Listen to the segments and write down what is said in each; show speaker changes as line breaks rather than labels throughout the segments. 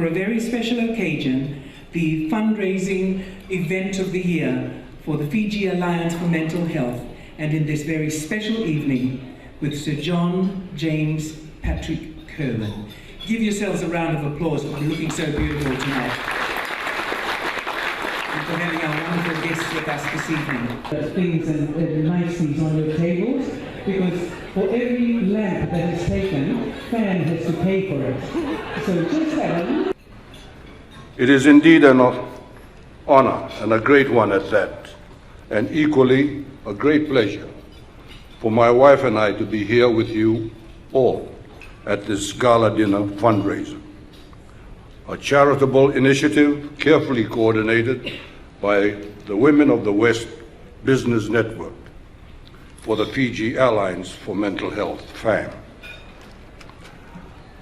for a very special occasion, the fundraising event of the year for the Fiji Alliance for Mental Health, and in this very special evening with Sir John James Patrick Kirwan. Give yourselves a round of applause for looking so beautiful tonight, and for having our wonderful guests with us this evening.
Things and niceties on your tables, because for every lamp that is taken, FAM has to pay for it. So just that.
It is indeed an honor, and a great one at that, and equally a great pleasure for my wife and I to be here with you all at this gala dinner fundraiser, a charitable initiative carefully coordinated by the Women of the West Business Network for the Fiji Alliance for Mental Health, FAM.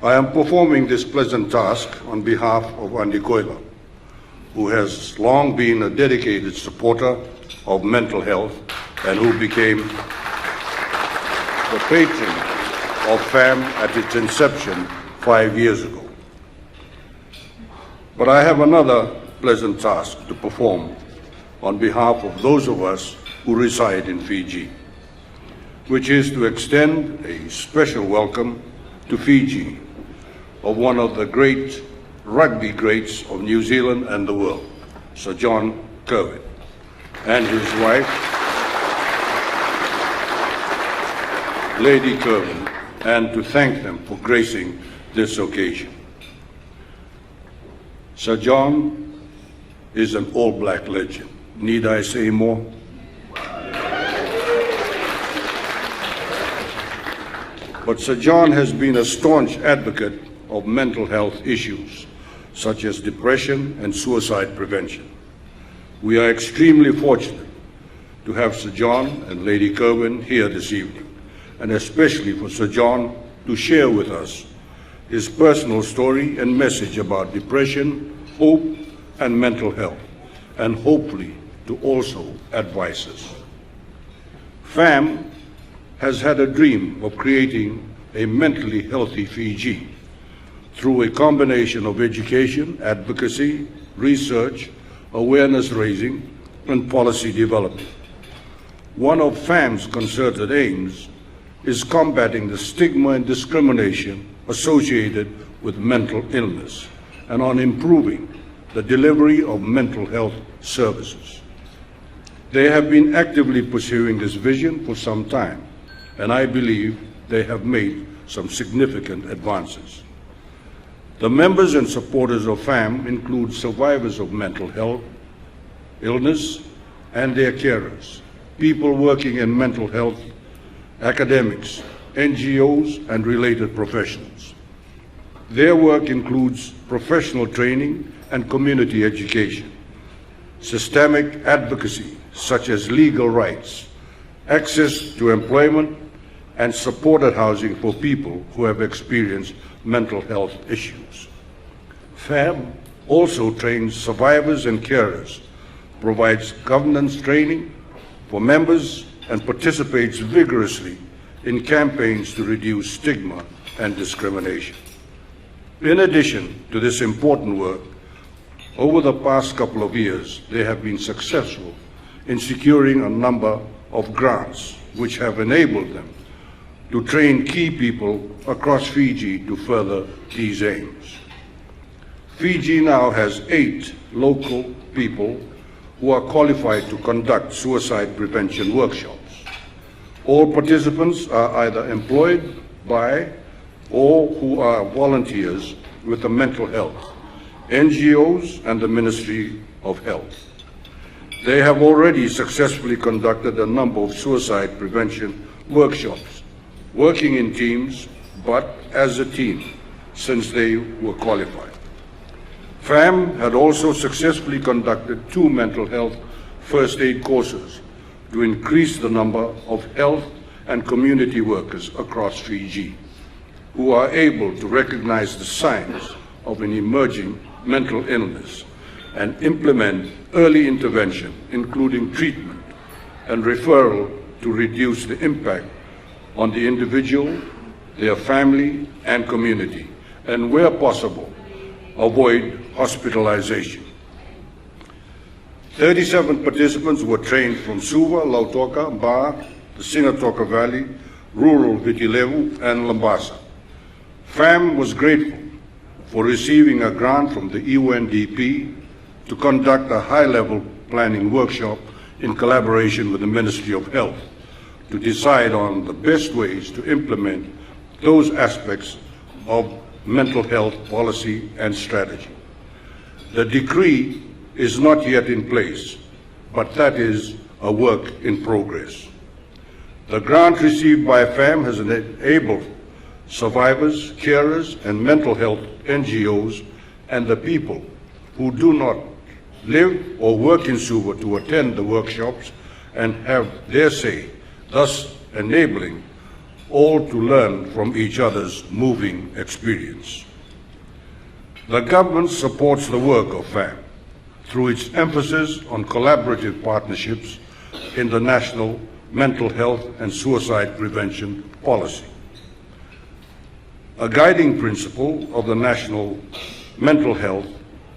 I am performing this pleasant task on behalf of Andy Koila, who has long been a dedicated supporter of mental health and who became the patron of FAM at its inception 5 years ago. But I have another pleasant task to perform on behalf of those of us who reside in Fiji, which is to extend a special welcome to Fiji of one of the great rugby greats of New Zealand and the world, Sir John Kirwan, and his wife, Lady Kirwan, and to thank them for gracing this occasion. Sir John is an all-black legend. Need I say more? But Sir John has been a staunch advocate of mental health issues, such as depression and suicide prevention. We are extremely fortunate to have Sir John and Lady Kirwan here this evening, and especially for Sir John to share with us his personal story and message about depression, hope, and mental health, and hopefully to also advise us. FAM has had a dream of creating a mentally healthy Fiji through a combination of education, advocacy, research, awareness raising, and policy development. One of FAM's concerted aims is combating the stigma and discrimination associated with mental illness and on improving the delivery of mental health services. They have been actively pursuing this vision for some time, and I believe they have made some significant advances. The members and supporters of FAM include survivors of mental health, illness, and their carers, people working in mental health, academics, NGOs, and related professionals. Their work includes professional training and community education, systemic advocacy such as legal rights, access to employment, and supported housing for people who have experienced mental health issues. FAM also trains survivors and carers, provides governance training for members, and participates vigorously in campaigns to reduce stigma and discrimination. In addition to this important work, over the past couple of years, they have been successful in securing a number of grants which have enabled them to train key people across Fiji to further these aims. Fiji now has 8 local people who are qualified to conduct suicide prevention workshops. All participants are either employed by or who are volunteers with the mental health, NGOs, and the Ministry of Health. They have already successfully conducted a number of suicide prevention workshops, working in teams, but as a team, since they were qualified. FAM had also successfully conducted 2 mental health first aid courses to increase the number of health and community workers across Fiji who are able to recognize the signs of an emerging mental illness and implement early intervention, including treatment and referral to reduce the impact on the individual, their family, and community, and where possible, avoid hospitalization. 37 participants were trained from Suva, Lautoka, Ba, the Sinatoka Valley, rural Vitilevu, and Lambasa. FAM was grateful for receiving a grant from the UNDP to conduct a high-level planning workshop in collaboration with the Ministry of Health to decide on the best ways to implement those aspects of mental health policy and strategy. The decree is not yet in place, but that is a work in progress. The grant received by FAM has enabled survivors, carers, and mental health NGOs and the people who do not live or work in Suva to attend the workshops and have their say, thus enabling all to learn from each other's moving experience. The government supports the work of FAM through its emphasis on collaborative partnerships in the National Mental Health and Suicide Prevention Policy. A guiding principle of the National Mental Health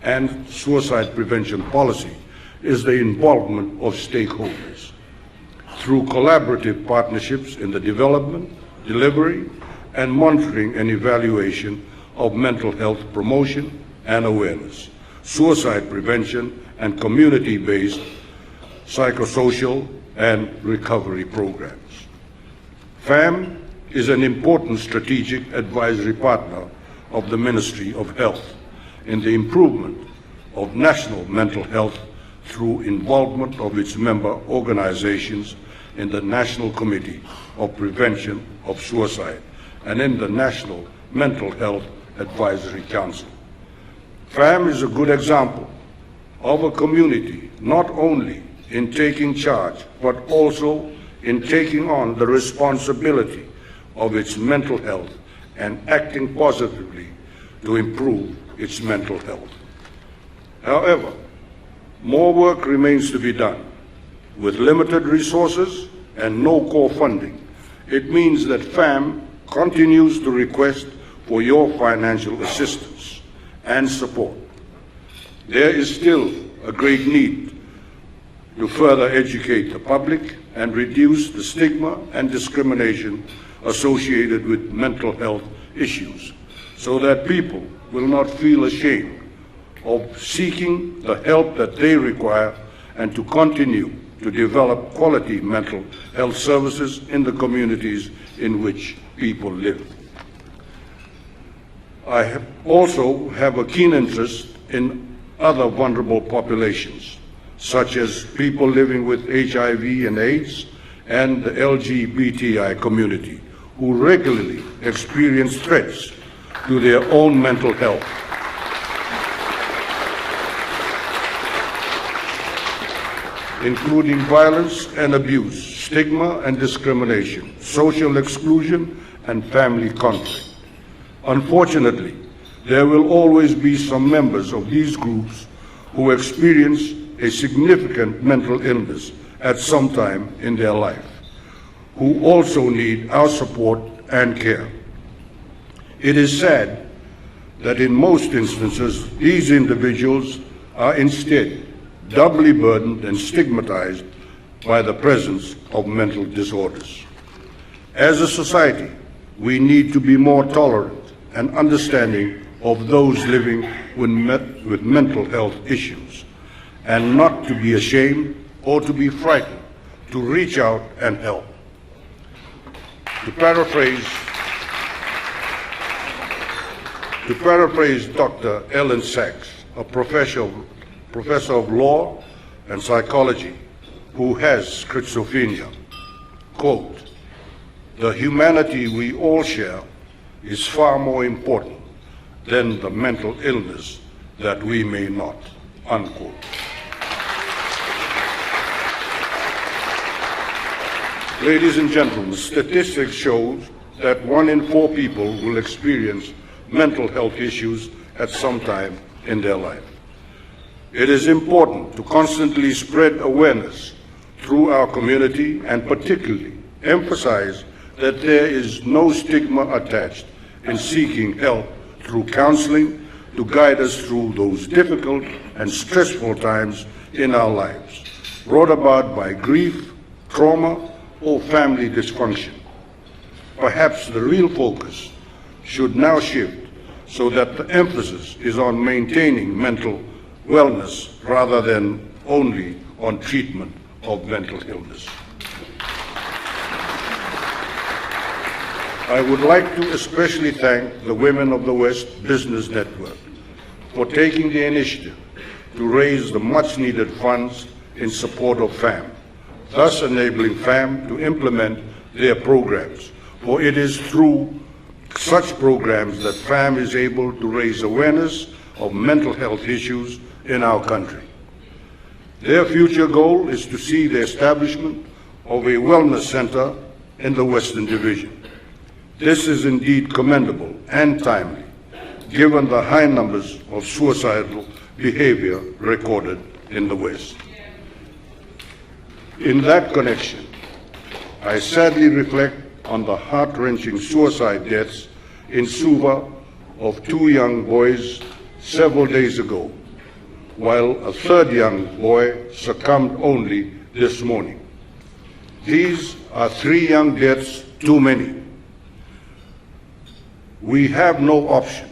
and Suicide Prevention Policy is the involvement of stakeholders through collaborative partnerships in the development, delivery, and monitoring and evaluation of mental health promotion and awareness, suicide prevention, and community-based psychosocial and recovery programs. FAM is an important strategic advisory partner of the Ministry of Health in the improvement of national mental health through involvement of its member organizations in the National Committee of Prevention of Suicide and in the National Mental Health Advisory Council. FAM is a good example of a community not only in taking charge, but also in taking on the responsibility of its mental health and acting positively to improve its mental health. However, more work remains to be done. With limited resources and no core funding, it means that FAM continues to request for your financial assistance and support. There is still a great need to further educate the public and reduce the stigma and discrimination associated with mental health issues, so that people will not feel ashamed of seeking the help that they require and to continue to develop quality mental health services in the communities in which people live. I also have a keen interest in other vulnerable populations, such as people living with HIV and AIDS and the LGBTI community, who regularly experience threats to their own mental health. Including violence and abuse, stigma and discrimination, social exclusion, and family conflict. Unfortunately, there will always be some members of these groups who experience a significant mental illness at some time in their life, who also need our support and care. It is sad that in most instances, these individuals are instead doubly burdened and stigmatized by the presence of mental disorders. As a society, we need to be more tolerant and understanding of those living with mental health issues, and not to be ashamed or to be frightened to reach out and help. To paraphrase Dr. Ellen Sachs, a professor of law and psychology who has schizophrenia, quote, "The humanity we all share is far more important than the mental illness that we may not," unquote. Ladies and gentlemen, statistics show that 1 in 4 people will experience mental health issues at some time in their life. It is important to constantly spread awareness through our community and particularly emphasize that there is no stigma attached in seeking help through counseling, to guide us through those difficult and stressful times in our lives, brought about by grief, trauma, or family dysfunction. Perhaps the real focus should now shift so that the emphasis is on maintaining mental wellness rather than only on treatment of mental illness. I would like to especially thank the Women of the West Business Network for taking the initiative to raise the much-needed funds in support of FAM, thus enabling FAM to implement their programs. For it is through such programs that FAM is able to raise awareness of mental health issues in our country. Their future goal is to see the establishment of a wellness center in the Western Division. This is indeed commendable and timely, given the high numbers of suicidal behavior recorded in the West. In that connection, I sadly reflect on the heart-wrenching suicide deaths in Suva of 2 young boys several days ago, while a 3rd young boy succumbed only this morning. These are 3 young deaths too many. We have no option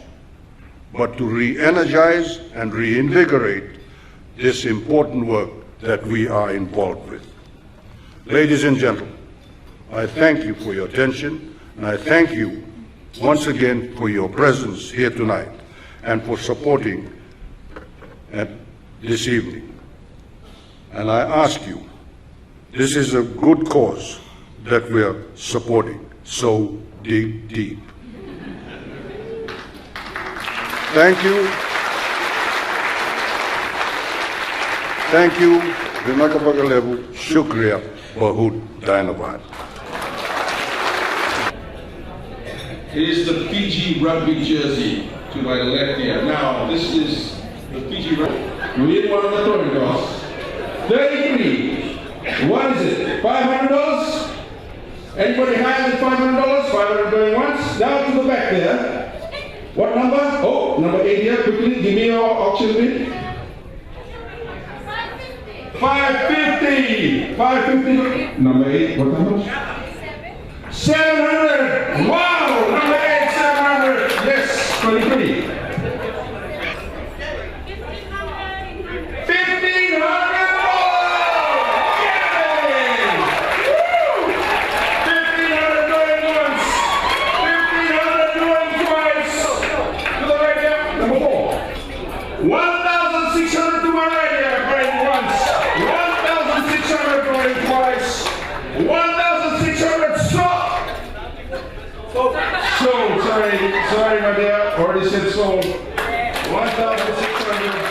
but to re-energize and reinvigorate this important work that we are involved with. Ladies and gentlemen, I thank you for your attention, and I thank you once again for your presence here tonight and for supporting this evening. And I ask you, this is a good cause that we are supporting, so dig deep. Thank you. Thank you. Vinaka Bagalevu. Shukriya. Bahut Dynavad.
It is the Fiji rugby jersey to my left here. Now, this is the Fiji rugby. We need one of the throwing toss. 33. What is it? $500? Anybody has it? $500? $500 going once. Down to the back there. What number? Oh, number 8 here. Quickly, give me your auction bid. 550. 550. Number 8. What number? 700. Wow. Number 8, 700. Yes. 23. 1,500. Sorry, my dear. Already said sold. 1,600.